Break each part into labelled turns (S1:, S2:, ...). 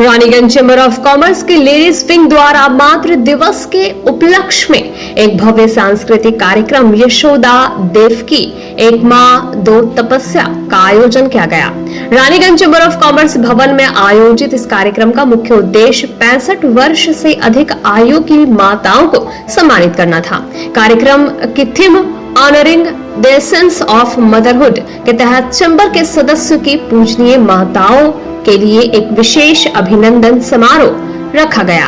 S1: Raniganj chamber of commerce की ladies wing द्वारा मातृ दिवस के उपलक्ष्य में एक भव्य सांस्कृतिक कार्यक्रम यशोदा देवकी एक माँ दो तपस्या का आयोजन किया गया। रानीगंज चैम्बर ऑफ कॉमर्स भवन में आयोजित इस कार्यक्रम का मुख्य उद्देश्य 65 वर्ष से अधिक आयु की माताओं को सम्मानित करना था। कार्यक्रम की theme honouring the essence of motherhood के तहत चैम्बर के सदस्यों की पूजनीय माताओं के लिए एक विशेष अभिनंदन समारोह रखा गया।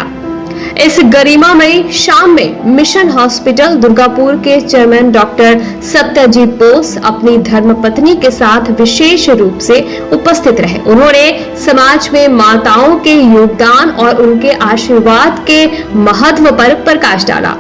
S1: इस गरिमामय शाम में मिशन हॉस्पिटल दुर्गापुर के चेयरमैन डॉक्टर सत्यजीत बोस अपनी धर्मपत्नी के साथ विशेष रूप से उपस्थित रहे। उन्होंने समाज में माताओं के योगदान और उनके आशीर्वाद के महत्व पर प्रकाश डाला।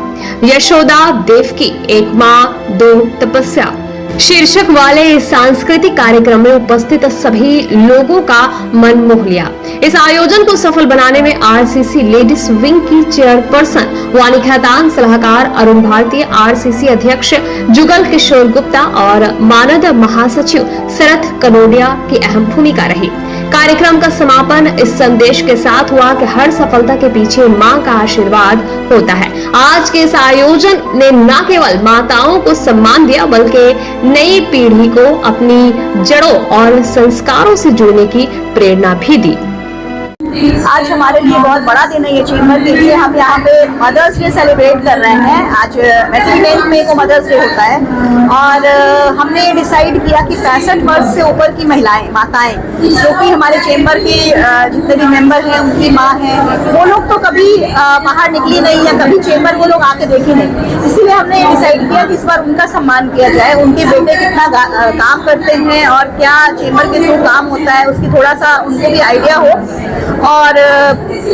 S1: यशोदा देवकी एक माँ दो तपस्या शीर्षक वाले इस सांस्कृतिक कार्यक्रम में उपस्थित सभी लोगों का मन मोह लिया। इस आयोजन को सफल बनाने में आरसीसी लेडीज विंग की चेयरपर्सन वानी खैतान, सलाहकार अरुण भारती, आरसीसी अध्यक्ष जुगल किशोर गुप्ता और मानद महासचिव शरद कनोडिया की अहम भूमिका रही। कार्यक्रम का समापन इस संदेश के साथ हुआ कि हर सफलता के पीछे मां का आशीर्वाद होता है। आज के इस आयोजन ने न केवल माताओं को सम्मान दिया बल्कि नई पीढ़ी को अपनी जड़ों और संस्कारों से जुड़ने की प्रेरणा भी दी।
S2: आज हमारे लिए बहुत बड़ा दिन है ये चैम्बर के लिए। हम यहाँ पे मदर्स डे सेलिब्रेट कर रहे हैं। आज वैसे 10 मई को मदर्स डे होता है और हमने डिसाइड किया कि 65 वर्ष से ऊपर की महिलाएं, माताएं जो कि हमारे चैम्बर के जितने भी मेंबर हैं उनकी माँ हैं, वो लोग तो कभी बाहर निकली नहीं या कभी चैम्बर वो लोग आके देखे नहीं। इसीलिए हमने डिसाइड किया कि इस बार उनका सम्मान किया जाए। उनके बेटे कितना काम करते हैं और क्या चैम्बर के थ्रू काम होता है उसकी थोड़ा सा उनको भी आइडिया हो। और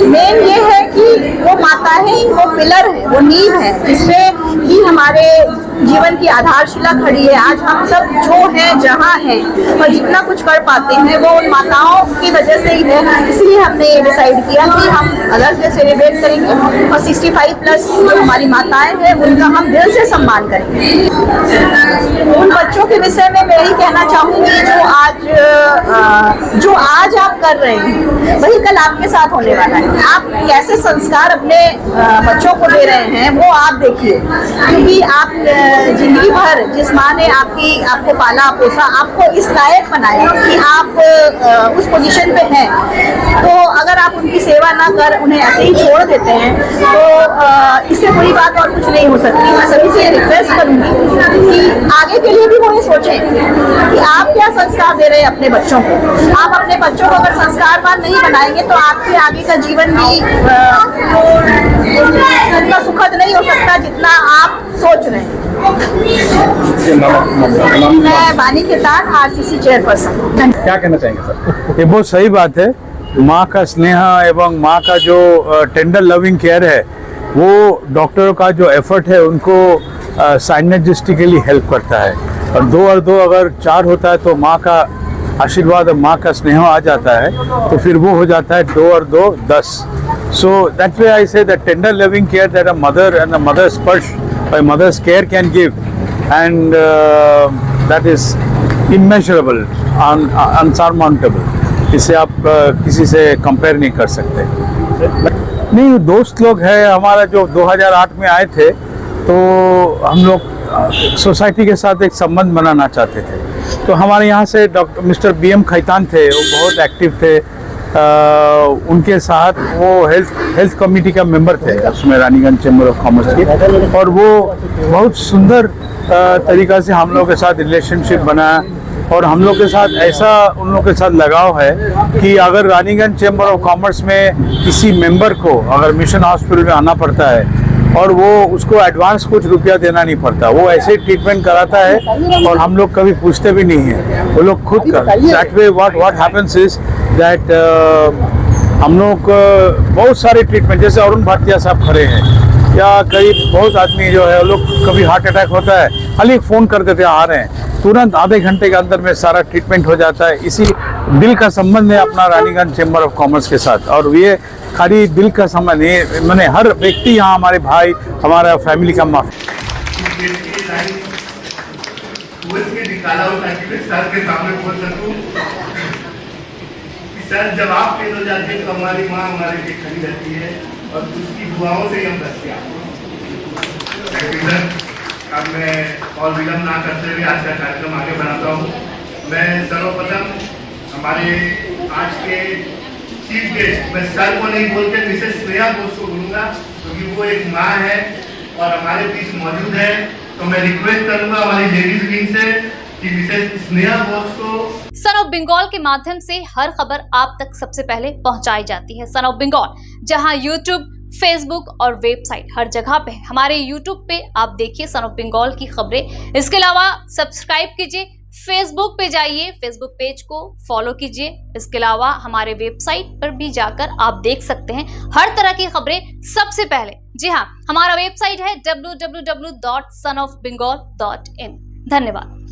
S2: मेन ये है कि वो माता है, वो पिलर है, वो नींव है जिसपे ही हमारे जीवन की आधारशिला खड़ी है। आज हम सब जो हैं जहाँ हैं और जितना कुछ कर पाते हैं वो उन माताओं की वजह से ही है। इसलिए हमने ये डिसाइड किया कि हम मदर्स डे सेलिब्रेट करेंगे और 65 प्लस जो हमारी माताएं हैं उनका हम दिल से सम्मान करेंगे। उन बच्चों के विषय में मैं यही कहना चाहूँगी जो आज आप कर रहे हैं वही कल आपके साथ होने वाला है। आप कैसे संस्कार अपने बच्चों को दे रहे हैं वो आप देखिए, क्योंकि आप जिंदगी भर जिस माँ ने आपको पाला पोसा, आपको इस लायक बनाया कि आप उस पोजीशन पे हैं, तो अगर आप उनकी सेवा ना कर उन्हें ऐसे ही छोड़ देते हैं तो इससे बुरी बात और कुछ नहीं हो सकती। मैं सभी से रिक्वेस्ट करूंगी कि आगे के लिए भी वो ये सोचें कि आप क्या संस्कार दे रहे हैं अपने बच्चों को। आप अपने बच्चों को अगर संस्कारवान नहीं बनाएंगे तो आपके आगे का जीवन भी इतना सुखद नहीं हो सकता जितना आप सोच रहे हैं। मैं वानी खैतान, आरसीसी चेयरपर्सन।
S3: क्या कहना चाहेंगे सर? ये बहुत सही बात है। माँ का स्नेह एवं माँ का जो टेंडर लविंग केयर है वो डॉक्टरों का जो एफर्ट है उनको साइनर्जिस्टिकली हेल्प करता है। और 2 और 2 अगर 4 होता है तो माँ का आशीर्वाद और माँ का स्नेह आ जाता है तो फिर वो हो जाता है 2 और 2 10। So that way I say that tender loving care that a mother and a mother's sparsh or a mother's care can give, and that is immeasurable, unsurmountable. इसे आप किसी से कंपेयर नहीं कर सकते। नहीं, दोस्त लोग हैं हमारा जो 2008 में आए थे तो हम लोग सोसाइटी के साथ एक संबंध बनाना चाहते थे। तो हमारे यहाँ से डॉक्टर मिस्टर BM खैतान थे, वो बहुत एक्टिव थे। उनके साथ वो हेल्थ कमेटी का मेंबर थे उसमें रानीगंज चैम्बर ऑफ कॉमर्स की, और वो बहुत सुंदर तरीक़ा से हम लोग के साथ रिलेशनशिप बनाया। और हम लोग के साथ ऐसा उन लोग के साथ लगाव है कि अगर रानीगंज चैम्बर ऑफ कॉमर्स में किसी मेंबर को अगर मिशन हॉस्पिटल में आना पड़ता है और वो उसको एडवांस कुछ रुपया देना नहीं पड़ता, वो ऐसे ट्रीटमेंट कराता है और हम लोग कभी पूछते भी नहीं हैं, वो लोग खुद कर। That way what happens is that हम लोग बहुत सारे ट्रीटमेंट, जैसे अरुण भारतीय साहब खड़े हैं या कई बहुत आदमी जो है वो लोग कभी हार्ट अटैक होता है खाली फ़ोन कर देते हैं आ रहे हैं, तुरंत आधे घंटे के अंदर में सारा ट्रीटमेंट हो जाता है। इसी दिल का संबंध है अपना रानीगंज चैम्बर ऑफ कॉमर्स के साथ। और ये खाली दिल का संबंध है, मैंने हर व्यक्ति यहाँ हमारे भाई हमारा फैमिली का माफ
S4: सर जब आप फेल हो जाते हैं तो हमारी माँ हमारे लिए खड़ी रहती है और उसकी दुआओं से ही हम बचते हैं। अब मैं और विलम्ब ना करते हुए आज का कार्यक्रम आगे बढ़ाता हूँ। मैं सर्वप्रथम हमारे आज के चीफ गेस्ट, मैं सर को नहीं बोलते मिसेस स्नेहा घोष को बोलूँगा क्योंकि वो एक माँ है और हमारे बीच मौजूद है। तो मैं रिक्वेस्ट करूँगा हमारी लेडीज विंग से कि मिसेस स्नेहा घोष को
S5: सन ऑफ बंगाल के माध्यम से हर खबर आप तक सबसे पहले पहुंचाई जाती है। सन ऑफ बंगाल जहां यूट्यूब, फेसबुक और वेबसाइट हर जगह पे है। हमारे यूट्यूब पे आप देखिए सन ऑफ बंगाल की खबरें। इसके अलावा सब्सक्राइब कीजिए, फेसबुक पे जाइए, फेसबुक पेज को फॉलो कीजिए। इसके अलावा हमारे वेबसाइट पर भी जाकर आप देख सकते हैं हर तरह की खबरें सबसे पहले। जी हाँ, हमारा वेबसाइट है www.sonofbengal.in। धन्यवाद।